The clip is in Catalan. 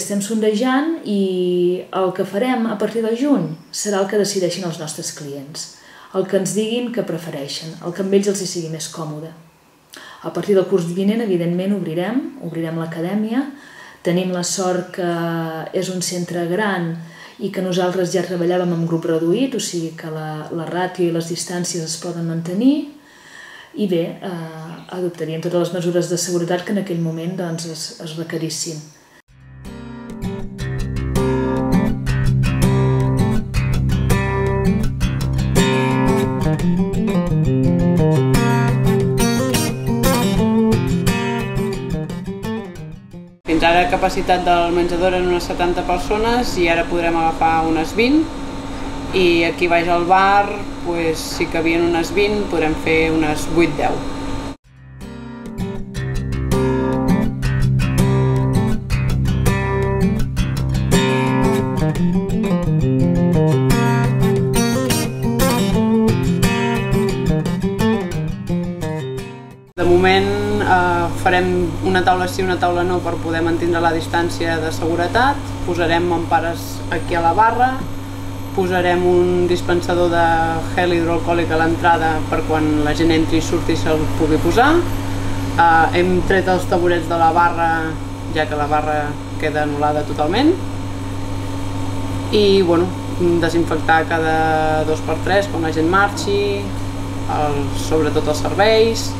estem sondejant i el que farem a partir de juny serà el que decideixin els nostres clients, el que ens diguin que prefereixen, el que amb ells els sigui més còmode. A partir del curs vinent, evidentment, obrirem l'acadèmia. Tenim la sort que és un centre gran i que nosaltres ja treballàvem en grup reduït, o sigui que la ràtio i les distàncies es poden mantenir. I bé, adoptaríem totes les mesures de seguretat que en aquell moment es requerissin. Fins ara la capacitat del menjador eren unes 70 persones i ara podrem agafar unes 20, i aquí baix al bar si cabien unes 20, podrem fer unes 8-10. De moment farem una taula sí, una taula no per poder mantenir la distància de seguretat, posarem mampares aquí a la barra, posarem un dispensador de gel hidroalcohòlic a l'entrada per quan la gent entri i surti se'l pugui posar. Hem tret els taburets de la barra, ja que la barra queda anul·lada totalment. I desinfectar cada 2 per 3 quan la gent marxi, sobretot els serveis.